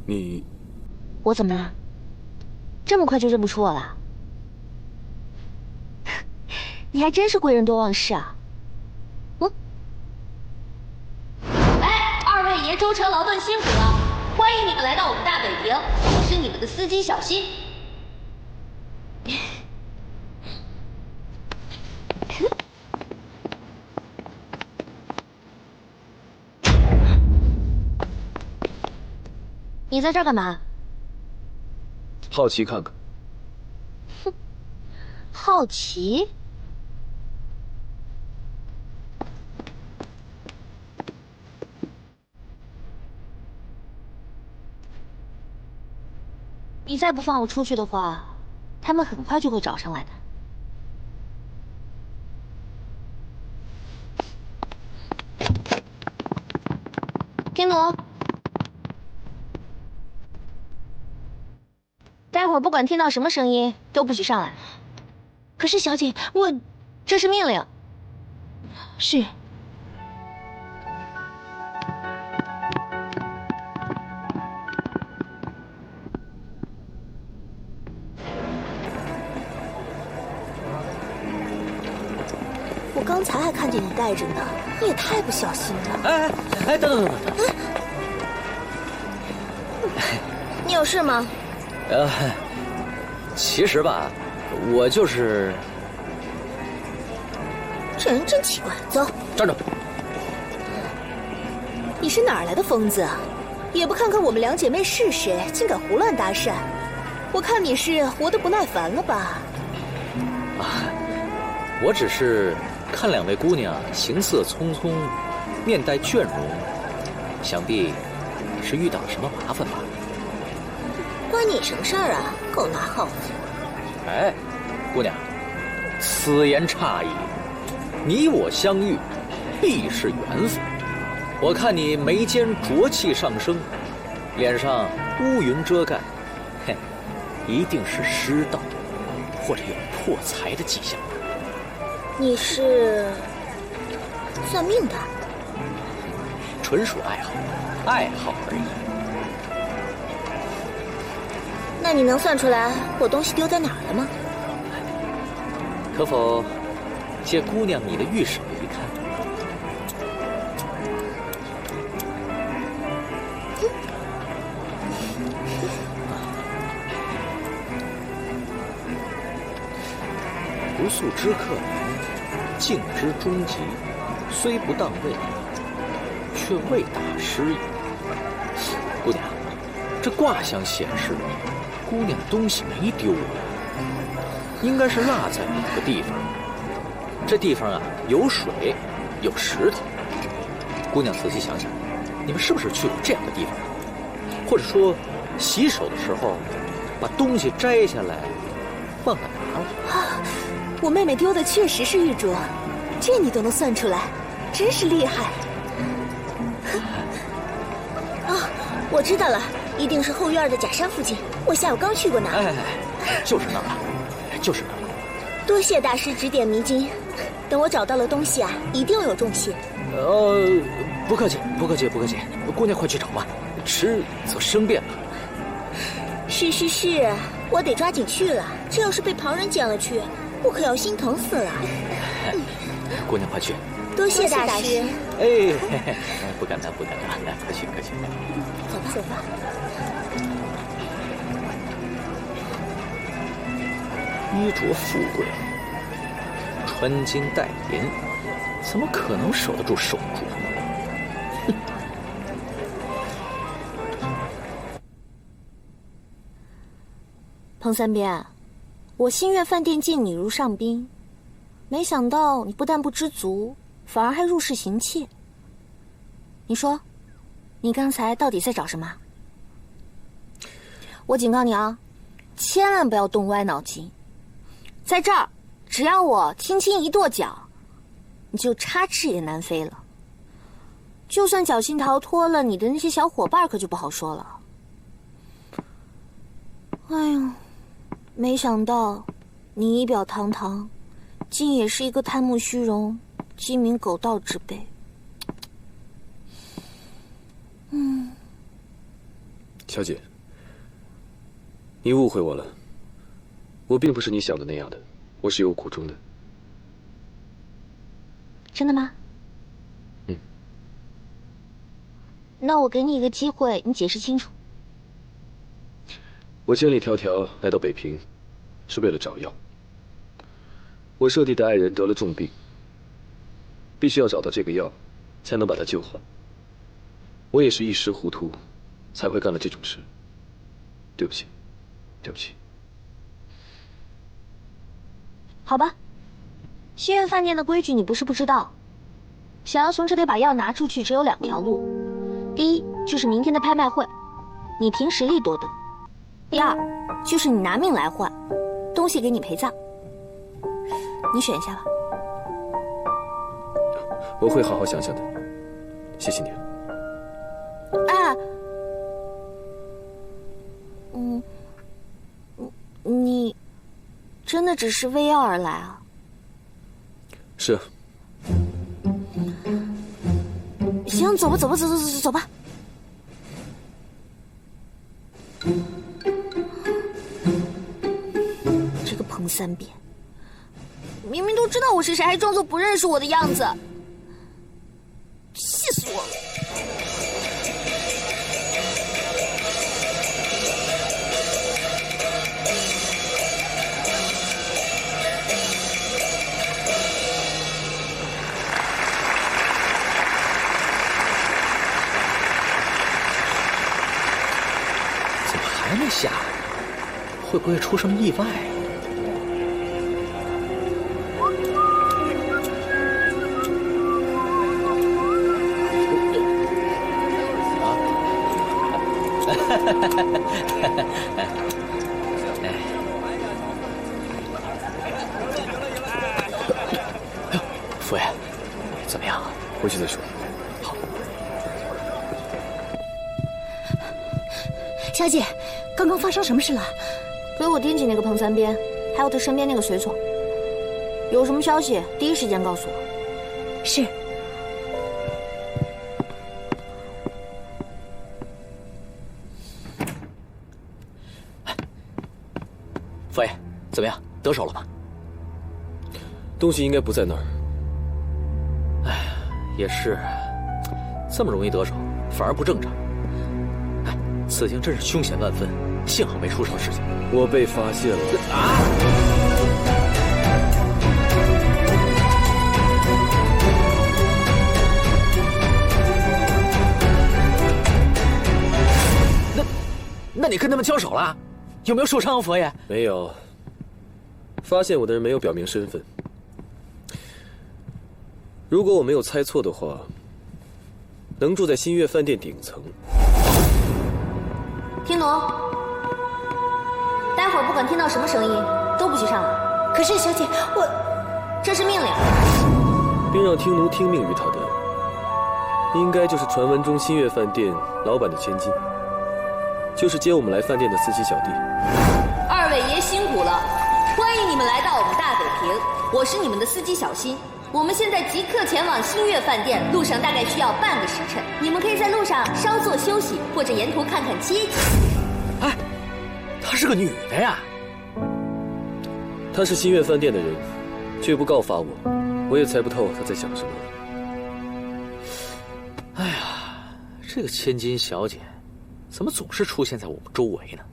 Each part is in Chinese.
你，我怎么了？这么快就认不出我了？你还真是贵人多忘事啊！哎，二位爷舟车劳顿辛苦了，欢迎你们来到我们大北平，我是你们的司机小新。你在这儿干嘛？好奇看看。哼，好奇。你再不放我出去的话，他们很快就会找上来的。天奴，待会儿不管听到什么声音都不许上来。可是小姐，这是命令。是。我刚才还看见你带着呢，你也太不小心了。哎，等！你有事吗？其实吧，我就是……这人真奇怪。走，站住！你是哪儿来的疯子啊？也不看看我们两姐妹是谁，竟敢胡乱搭讪！我看你是活得不耐烦了吧？我只是看两位姑娘行色匆匆，面带倦容，想必是遇到了什么麻烦吧？关你什么事儿啊？狗拿耗子！哎，姑娘，此言差矣。你我相遇，必是缘分。我看你眉间浊气上升，脸上乌云遮盖，嘿，一定是失道，或者有破财的迹象。你是算命的？纯属爱好，爱好而已。那你能算出来我东西丢在哪儿了吗？可否借姑娘你的玉手一看？不速之客来，敬之终极，虽不当位，却未打失矣。姑娘，这卦象显示，姑娘东西没丢啊，应该是落在某个地方。这地方啊，有水，有石头。姑娘仔细想想，你们是不是去过这样的地方？或者说，洗手的时候把东西摘下来忘了拿了？我妹妹丢的确实是玉镯，这你都能算出来，真是厉害。啊，我知道了，一定是后院的假山附近，我下午刚去过那儿。就是那儿了，就是那儿了。多谢大师指点迷津，等我找到了东西啊，一定有重谢。不客气，不客气，不客气。姑娘快去找吧，迟则生变了。是，我得抓紧去了，这要是被旁人捡了去，我可要心疼死了。姑娘快去，多谢大师。不敢当，不敢当，客气客气。走吧。衣着富贵，穿金戴银，怎么可能守得住手镯呢？彭三边，我心悦饭店敬你如上宾，没想到你不但不知足，反而还入室行窃。你说，你刚才到底在找什么？我警告你啊，千万不要动歪脑筋。在这儿，只要我轻轻一跺脚，你就插翅也难飞了。就算侥幸逃脱了，你的那些小伙伴可就不好说了。哎呦，没想到你仪表堂堂，竟也是一个贪慕虚荣、鸡鸣狗盗之辈。小姐，你误会我了，我并不是你想的那样的，我是有苦衷的。真的吗？嗯。那我给你一个机会，你解释清楚。我千里迢迢来到北平，是为了找药。我舍弟的爱人得了重病，必须要找到这个药，才能把他救好。我也是一时糊涂，才会干了这种事。对不起，对不起。好吧，新苑饭店的规矩你不是不知道，想要从这里把药拿出去，只有2条路。第一就是明天的拍卖会，你凭实力夺得；第二就是你拿命来换，东西给你陪葬。你选一下吧。我会好好想想的，谢谢你。你真的只是为药而来啊？是啊。行，走吧，走吧，走吧。这个彭三扁，明明都知道我是谁，还装作不认识我的样子，气死我了！还没下，会不会出什么意外夫人，怎么样啊？回去再说。好。小姐，刚刚发生什么事了？给我盯紧那个彭三边，还有他身边那个随从。有什么消息，第一时间告诉我。是。夫人，怎么样？得手了吗？东西应该不在那儿。哎，也是，这么容易得手，反而不正常。哎，此行真是凶险万分，幸好没出什么事情。我被发现了啊！那你跟他们交手了？有没有受伤啊，佛爷？没有。发现我的人没有表明身份。如果我没有猜错的话，能住在新月饭店顶层。听奴，待会儿不管听到什么声音，都不许上来。可是小姐，这是命令。并让听奴听命于他的，应该就是传闻中新月饭店老板的千金，就是接我们来饭店的司机小弟。二位爷辛苦了，欢迎你们来到我们大北平，我是你们的司机小新。我们现在即刻前往新月饭店，路上大概需要半个时辰，你们可以在路上稍作休息，或者沿途看看街景。哎，她是个女的呀。她是新月饭店的人，却不告发我，我也猜不透她在想什么。哎呀，这个千金小姐，怎么总是出现在我们周围呢？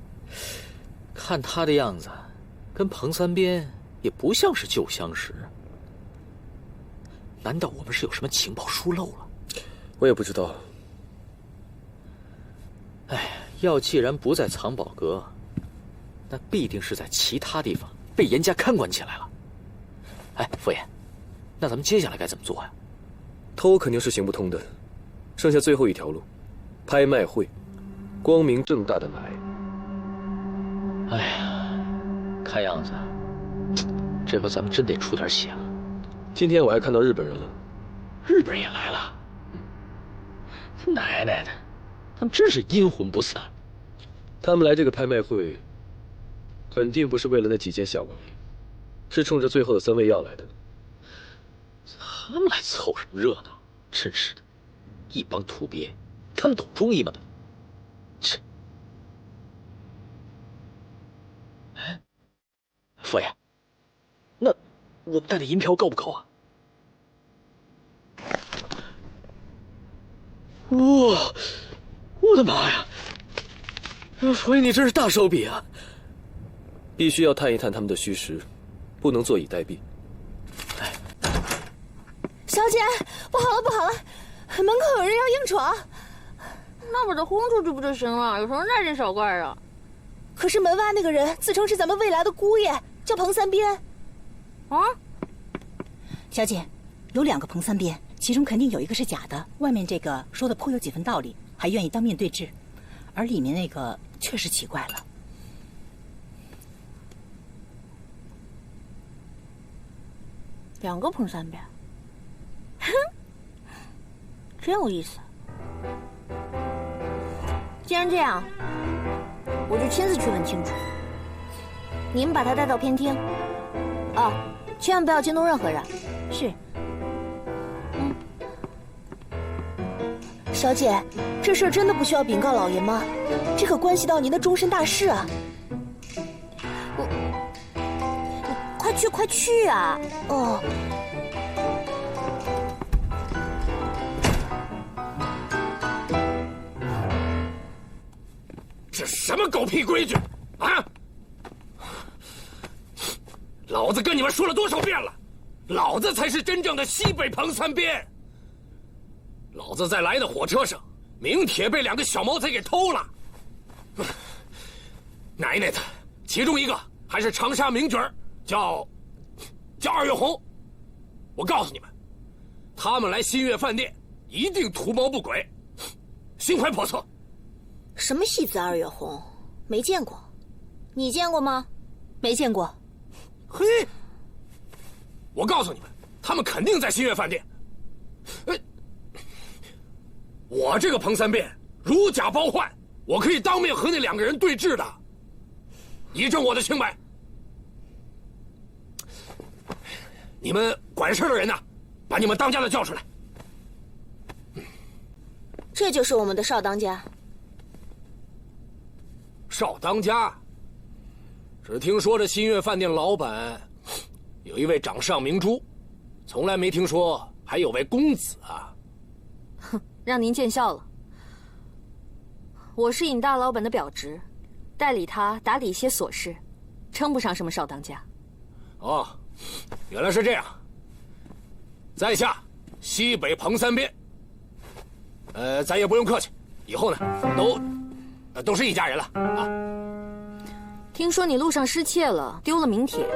看她的样子，跟彭三边也不像是旧相识。难道我们是有什么情报疏漏了？我也不知道。哎，药既然不在藏宝阁，那必定是在其他地方被严加看管起来了。哎，傅爷，那咱们接下来该怎么做呀？偷肯定是行不通的，剩下最后一条路，拍卖会，光明正大的买。哎呀，看样子，这回咱们真得出点血了。今天我还看到日本人了，日本人也来了。奶奶的，他们真是阴魂不散。他们来这个拍卖会，肯定不是为了那几件小玩意，是冲着最后的3味药来的。他们来凑什么热闹？真是的，一帮土鳖，他们懂中医吗？切！佛爷，那我们带的银条够不够啊？哇，我的妈呀！佛爷，你真是大手笔啊！必须要探一探他们的虚实，不能坐以待毙。小姐，不好了不好了，门口有人要硬闯。那把他轰出去不就行了？有什么大惊小怪的？可是门外那个人自称是咱们未来的姑爷，叫彭三鞭。啊？小姐，有2个彭三鞭，其中肯定有一个是假的。外面这个说的颇有几分道理，还愿意当面对质，而里面那个确实奇怪了。2个彭三鞭，哼，真有意思。既然这样，我就亲自去问清楚。你们把他带到偏厅，啊，千万不要惊动任何人。是。小姐，这事儿真的不需要禀告老爷吗？这可关系到您的终身大事啊！快去快去啊！哦。这什么狗屁规矩啊！老子跟你们说了多少遍了，老子才是真正的西北彭三鞭。老子在来的火车上，明铁被2个小毛贼给偷了。奶奶的，其中一个还是长沙名角儿，叫二月红。我告诉你们，他们来新月饭店一定图谋不轨，心怀叵测。什么戏子二月红？没见过。你见过吗？没见过。嘿，我告诉你们，他们肯定在新月饭店。我这个彭三鞭如假包换，我可以当面和那2个人对质的，以证我的清白。你们管事的人呢，把你们当家的叫出来。这就是我们的少当家。少当家，只听说这新月饭店老板有一位掌上明珠，从来没听说还有位公子啊。哼，让您见笑了。我是尹大老板的表侄，代理他打理一些琐事，称不上什么少当家。哦，原来是这样。在下西北彭三鞭，咱也不用客气，以后呢都是一家人了啊。听说你路上失窃了，丢了名帖，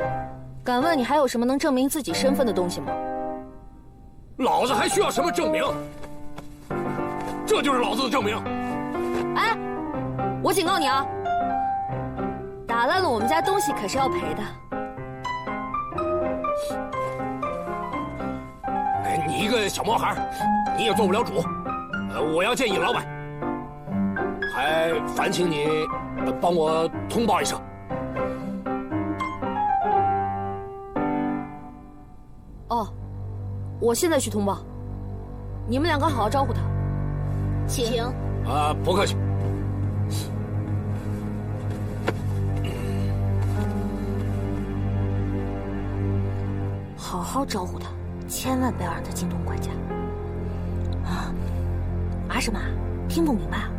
敢问你还有什么能证明自己身份的东西吗？老子还需要什么证明？这就是老子的证明。哎，我警告你啊，打烂了我们家东西可是要赔的。你一个小毛孩，你也做不了主。我要见尹老板，还烦请你帮我通报一声。哦，我现在去通报。你们2个好好招呼他。请。不客气。好好招呼他，千万不要让他惊动管家。啊什么？听不明白啊？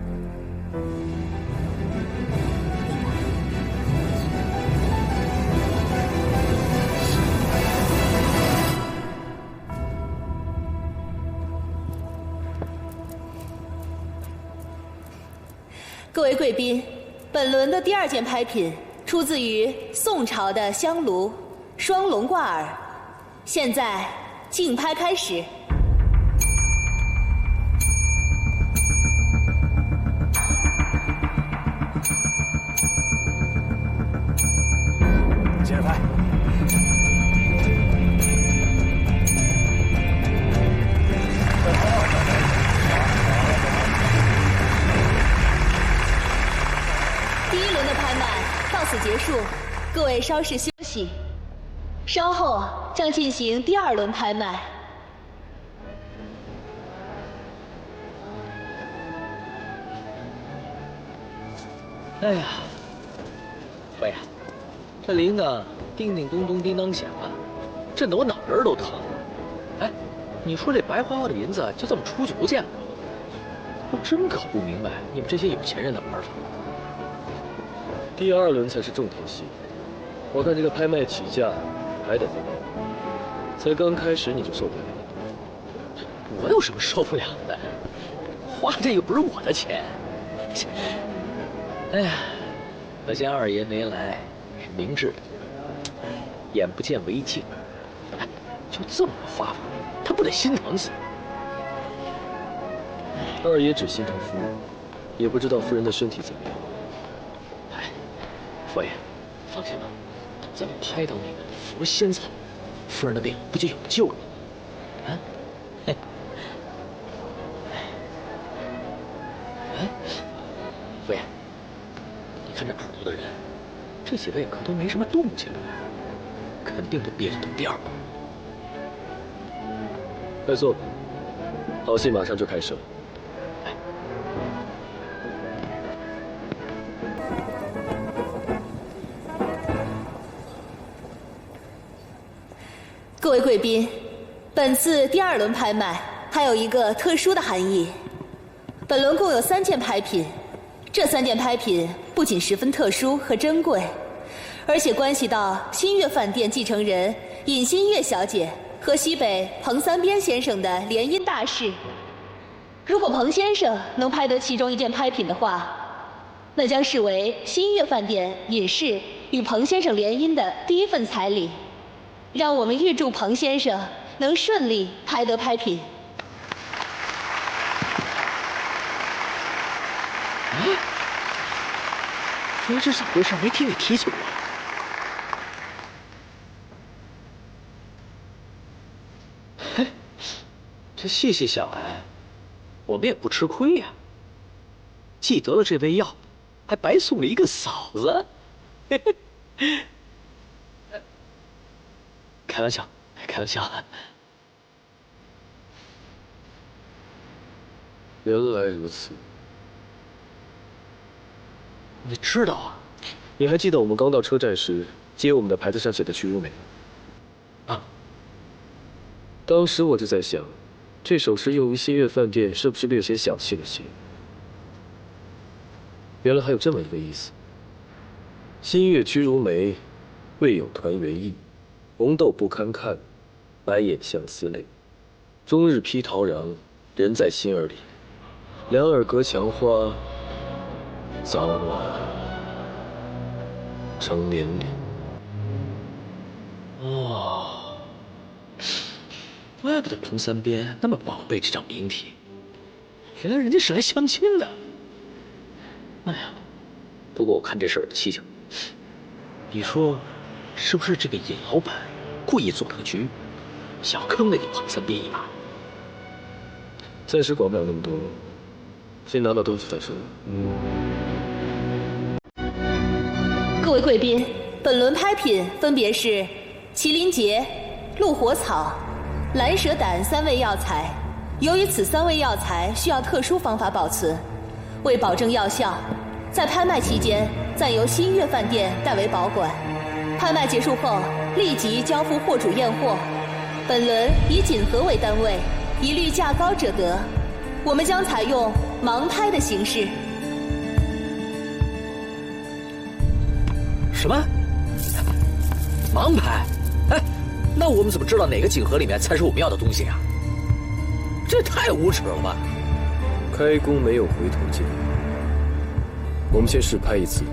各位贵宾，本轮的第2件拍品出自于宋朝的香炉双龙挂耳，现在竞拍开始。接着拍。第1轮的拍卖到此结束，各位稍事休息，稍后将进行第2轮拍卖。哎呀，佛爷，这铃铛叮叮咚咚叮当响啊，震得我脑仁都疼。哎，你说这白花花的银子就这么出去不见了？我真搞不明白你们这些有钱人的玩法。第2轮才是重头戏，我看这个拍卖起价还得再高，才刚开始你就受不了。我有什么受不了的？花这又不是我的钱。哎呀，可见二爷没来是明智的，眼不见为净。哎，就这么个花法，他不得心疼死？二爷只心疼夫人，也不知道夫人的身体怎么样。哎，佛爷，放心吧，咱们拍到那个佛仙草，夫人的病不就有救了？啊？嘿。哎，佛爷，你看这耳朵的人，这几位可都没什么动静，肯定都憋着等第2轮。快坐吧，好戏马上就开始了。各位贵宾，本次第2轮拍卖还有一个特殊的含义。本轮共有3件拍品，这3件拍品不仅十分特殊和珍贵，而且关系到新月饭店继承人尹新月小姐和西北彭三边先生的联姻大事。如果彭先生能拍得其中1件拍品的话，那将视为新月饭店尹氏与彭先生联姻的第1份彩礼。让我们预祝彭先生能顺利拍得拍品。哎，说这是怎么回事？没听你提起过。嘿，这细细想来，我们也不吃亏呀。既得了这味药，还白送了一个嫂子。嘿嘿。开玩笑，开玩笑。原来如此，你知道啊？你还记得我们刚到车站时接我们的牌子上写的屈如梅？啊，当时我就在想，这首诗用于新月饭店是不是略显小气了些？原来还有这么一个意思。新月屈如梅，未有团圆意。红豆不堪看，白眼相思泪。终日披桃瓤，人在心儿里。两耳隔墙花，早晚成连理。哦，怪不得彭三边那么宝贝这张名帖，原来人家是来相亲的。哎呀，不过我看这事儿有蹊跷，你说是不是这个尹老板故意做了个局，想坑那个彭三边一把？暂时管不了那么多，先拿到东西再说。各位贵宾，本轮拍品分别是麒麟结、鹿火草、蓝蛇胆3味药材。由于此3味药材需要特殊方法保存，为保证药效，在拍卖期间暂由新月饭店代为保管。拍卖结束后，立即交付货主验货。本轮以锦盒为单位，一律价高者得。我们将采用盲拍的形式。什么？盲拍？哎，那我们怎么知道哪个锦盒里面才是我们要的东西啊？这也太无耻了吧！开弓没有回头箭，我们先试拍一次。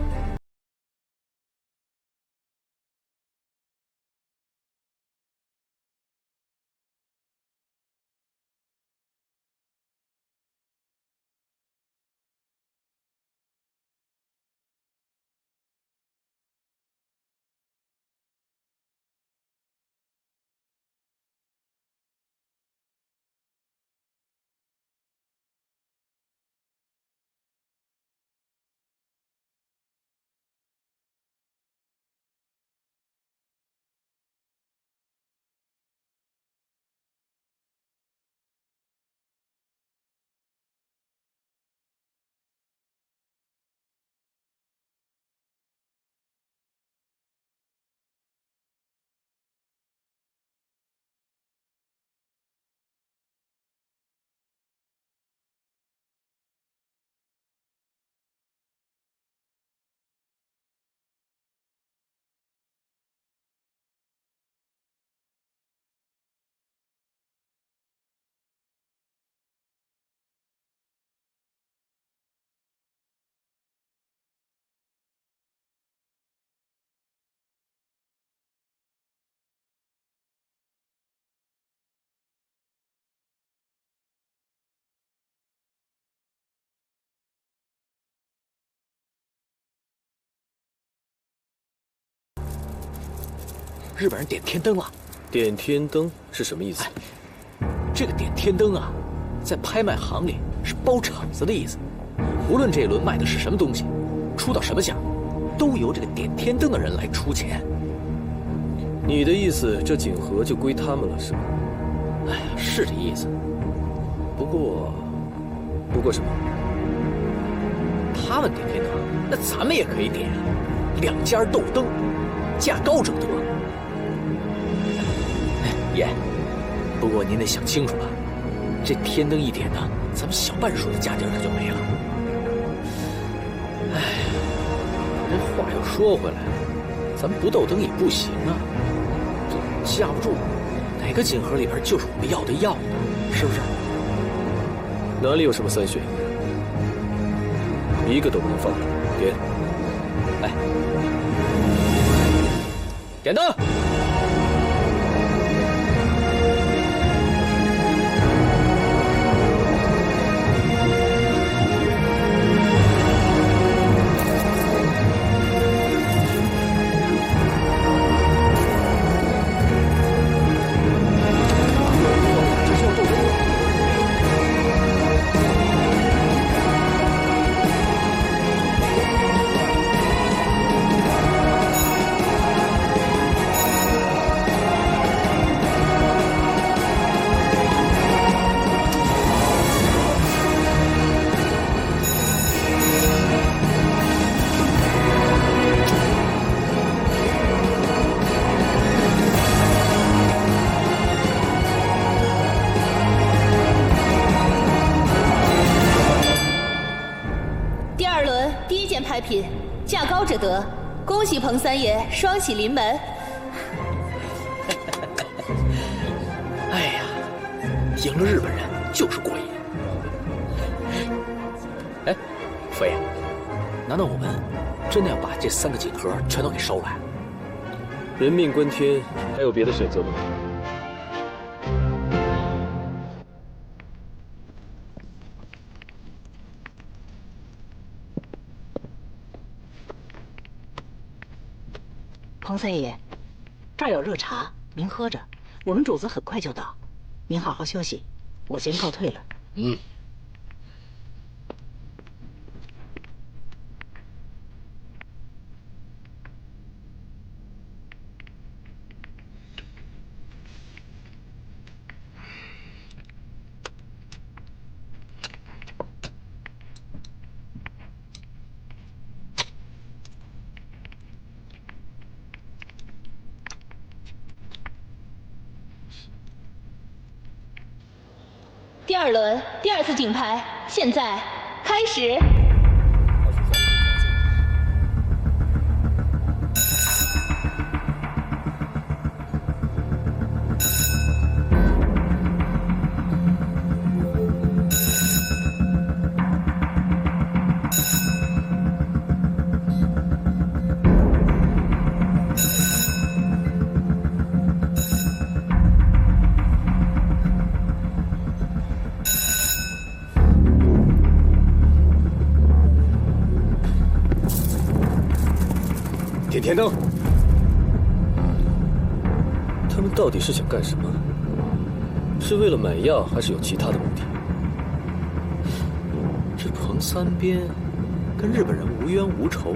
日本人点天灯了。点天灯是什么意思？这个点天灯啊，在拍卖行里是包场子的意思。无论这一轮卖的是什么东西，出到什么价，都由这个点天灯的人来出钱。你的意思，这锦盒就归他们了，是吗？哎呀，是这意思。不过什么？他们点天灯，那咱们也可以点，2家斗灯，价高者得。爷，不过您得想清楚了，这天灯一点呢，咱们小半数的价钱可就没了。哎，这话又说回来了，咱们不斗灯也不行啊，架不住哪个锦盒里边就是我们要的药呢，是不是？哪里有什么3选1？一个都不能放，点。哎，点灯。拍品，价高者得。恭喜彭三爷双喜临门。哎呀，赢了日本人就是过瘾。哎，佛爷，难道我们真的要把这3个锦盒全都给收了？人命关天，还有别的选择吗？彭三爷，这儿有热茶，您喝着。我们主子很快就到，您好好休息，我先告退了。嗯。第2轮第2次竞拍，现在开始。点天灯，他们到底是想干什么？是为了买药，还是有其他的目的？这彭三边跟日本人无冤无仇，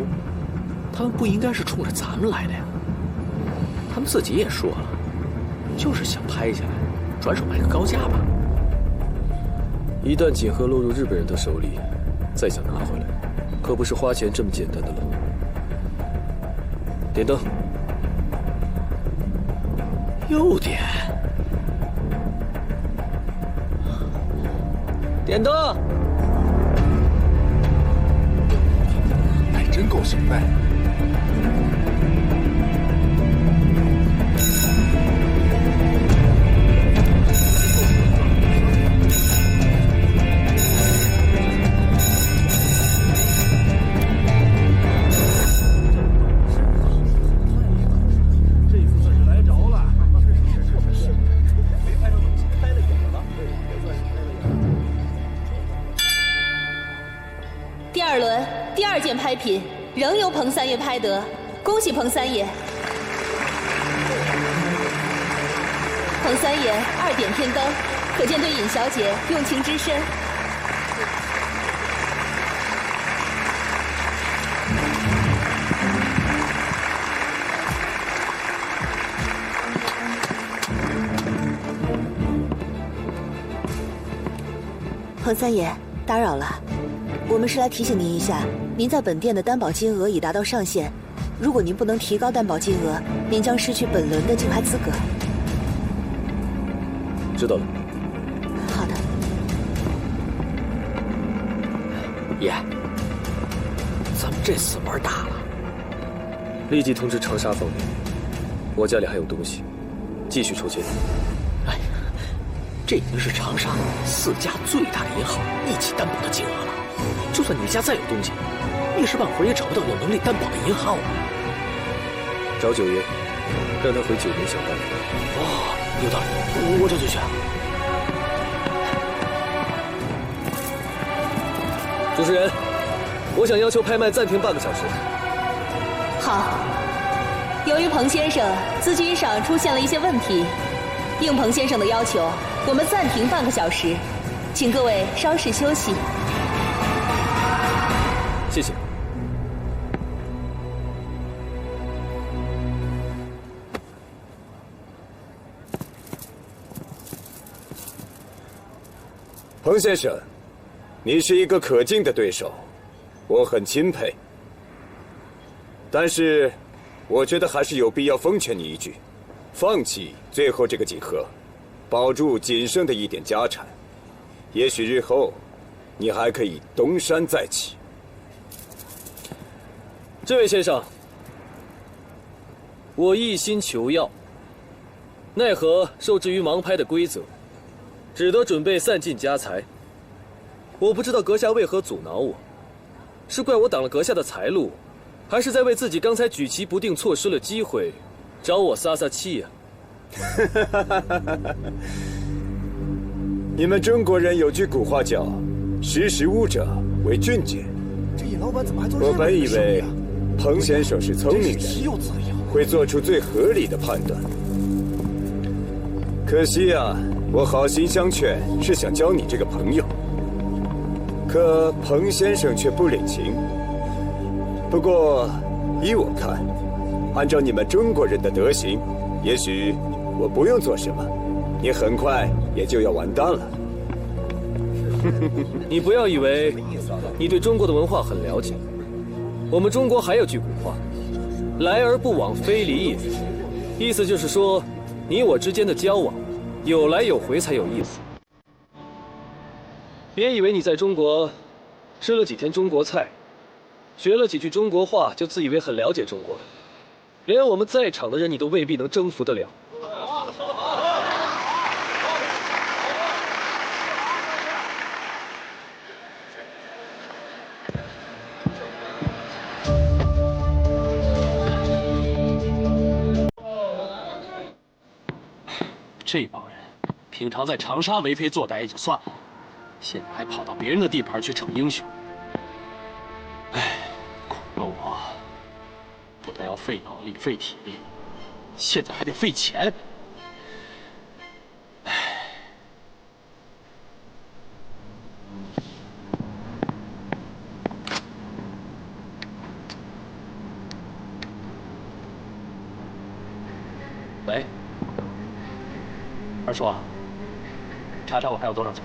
他们不应该是冲着咱们来的呀。他们自己也说了，就是想拍下来，转手卖个高价吧。一旦锦盒落入日本人的手里，再想拿回来，可不是花钱这么简单的了。点灯，又点，点灯，哎，真够行的。第2轮第2件拍品仍由彭三爷拍得，恭喜彭三爷。彭三爷2点天灯，可见对尹小姐用情之深。彭三爷，打扰了，我们是来提醒您一下，您在本店的担保金额已达到上限，如果您不能提高担保金额，您将失去本轮的竞拍资格。知道了。好的。爷，咱们这次玩大了。立即通知长沙方面，我家里还有东西，继续筹钱。哎，这已经是长沙4家最大的银行一起担保的金额了。就算你家再有东西，一时半会儿也找不到有能力担保的银行。找九爷，让他回9门想办法。哦，有道理，我这就去。主持人，我想要求拍卖暂停半个小时。好，由于彭先生资金上出现了一些问题，应彭先生的要求，我们暂停半个小时，请各位稍事休息。谢谢。彭先生，你是一个可敬的对手，我很钦佩。但是，我觉得还是有必要奉劝你一句：放弃最后这个几何，保住仅剩的一点家产，也许日后你还可以东山再起。这位先生，我一心求要，奈何受制于盲拍的规则，只得准备散尽家财。我不知道阁下为何阻挠我，是怪我挡了阁下的财路，还是在为自己刚才举棋不定错失了机会，找我撒撒气呀？你们中国人有句古话叫“识时务者为俊杰”。这尹老板怎么还做？我本以为彭先生是聪明人，会做出最合理的判断。可惜啊，我好心相劝，是想交你这个朋友，可彭先生却不领情。不过，依我看，按照你们中国人的德行，也许我不用做什么，你很快也就要完蛋了。你不要以为你对中国的文化很了解，我们中国还有句古话，来而不往非礼也，意思就是说，你我之间的交往，有来有回才有意思。别以为你在中国吃了几天中国菜，学了几句中国话，就自以为很了解中国，连我们在场的人你都未必能征服得了。这帮人平常在长沙为非作歹也就算了，现在还跑到别人的地盘去逞英雄。哎，苦了我！不但要费脑力费体力，现在还得费钱。哎，喂。二叔啊，查查我还有多少钱？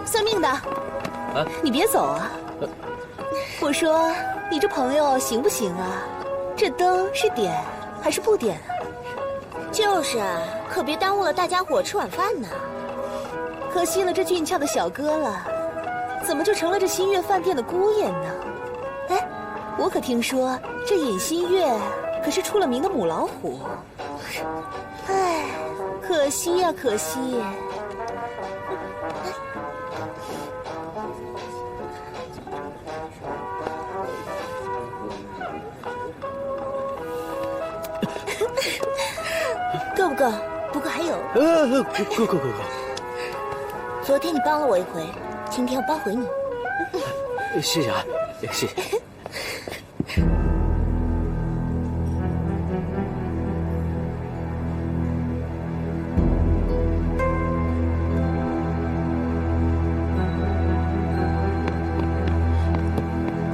算命的，你别走啊！我说你这朋友行不行啊？这灯是点还是不点啊？就是啊，可别耽误了大家伙吃晚饭呢。可惜了这俊俏的小哥了，怎么就成了这新月饭店的姑爷呢？哎，我可听说这尹新月可是出了名的母老虎。哎，可惜呀，可惜。够不够？不够还有。够。昨天你帮了我一回，今天我帮回你。谢谢啊，谢谢。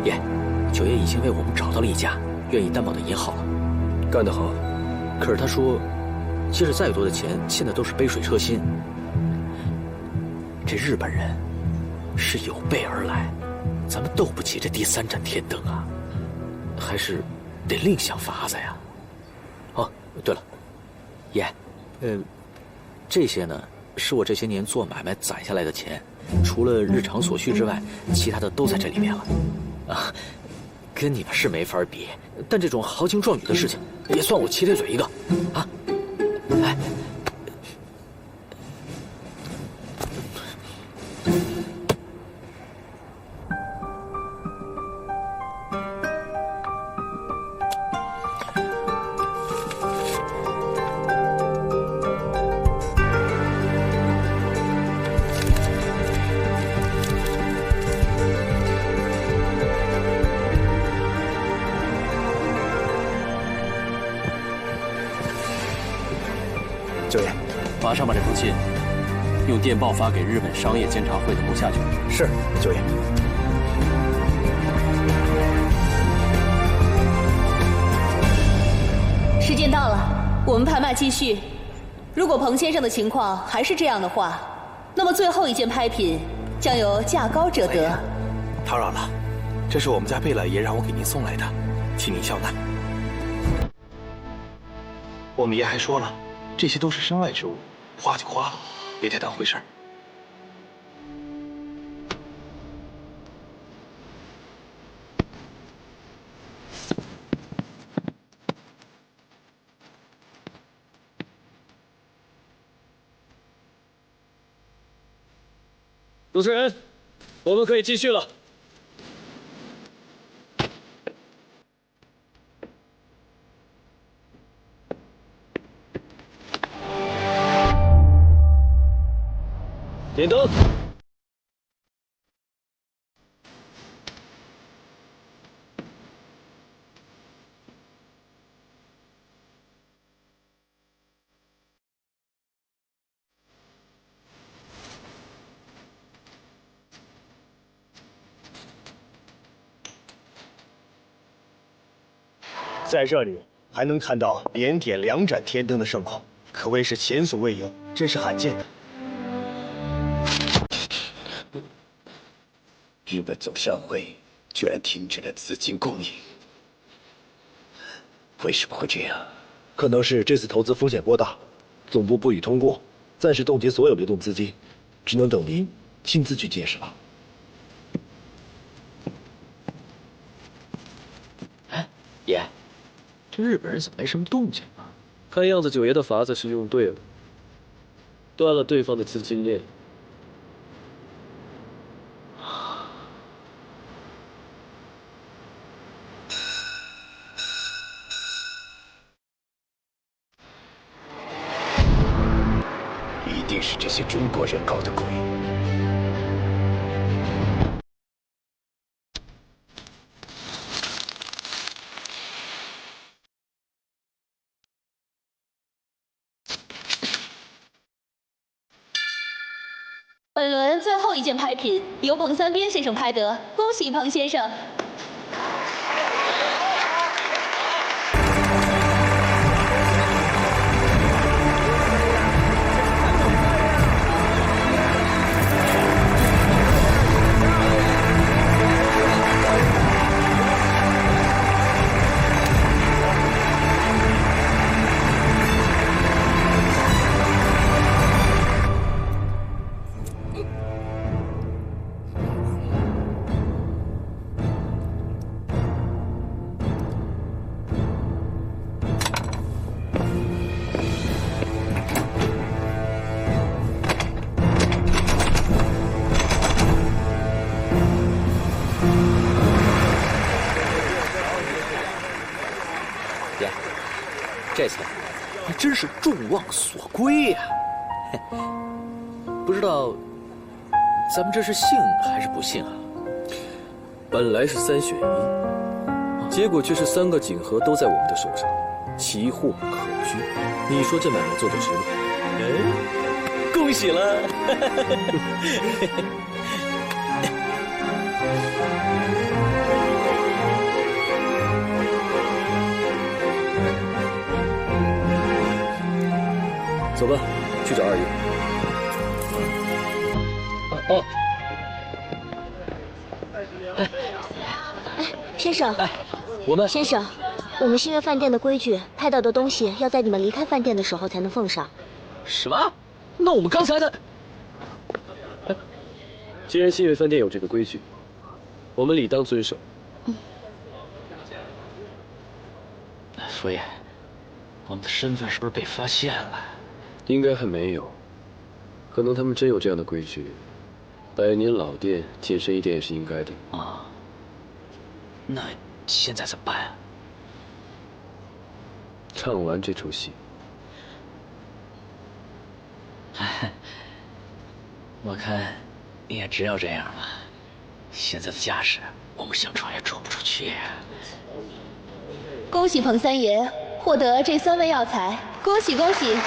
爷，九爷已经为我们找到了一家愿意担保的银行了。干得好。可是他说，即使再多的钱，现在都是杯水车薪。这日本人是有备而来，咱们斗不起这第3盏天灯啊，还是得另想法子呀。哦，对了，爷，这些呢是我这些年做买卖攒下来的钱，除了日常所需之外，其他的都在这里面了。啊，跟你们是没法比，但这种豪情壮语的事情，也算我齐咧嘴一个，啊，哎。九爷，马上把这封信用电报发给日本商业监察会的部下去。是，九爷。时间到了，我们拍卖继续。如果彭先生的情况还是这样的话，那么最后一件拍品将由价高者得。叨扰了，这是我们家贝老爷让我给您送来的，请您笑纳。我们爷还说了，这些都是身外之物，花就花了，别太当回事儿。主持人，我们可以继续了。点灯。在这里还能看到连点2盏天灯的盛况，可谓是前所未有，真是罕见的。日本总商会居然停止了资金供应，为什么会这样？可能是这次投资风险过大，总部不予通过，暂时冻结所有流动资金，只能等您亲自去解释了。哎，爷，这日本人怎么没什么动静啊？看样子九爷的法子是用对了，断了对方的资金链。一定是这些中国人搞的鬼。本轮最后一件拍品由彭三边先生拍得，恭喜彭先生！这次你真是众望所归呀！不知道咱们这是幸还是不幸啊？本来是3选1，结果却是3个锦盒都在我们的手上，奇货可居。你说这买卖做得值吗？哎，恭喜了！走吧，去找二爷。哦，先生，我们先生，我们星月饭店的规矩，拍到的东西要在你们离开饭店的时候才能奉上。什么？那我们刚才的……既然星月饭店有这个规矩，我们理当遵守。佛爷，我们的身份是不是被发现了？应该还没有，可能他们真有这样的规矩。100年老店进深一点也是应该的啊。那现在怎么办啊？唱完这出戏。我看你也只有这样了。现在的架势，我们想闯也闯不出去呀。恭喜彭三爷获得这3味药材，恭喜恭喜！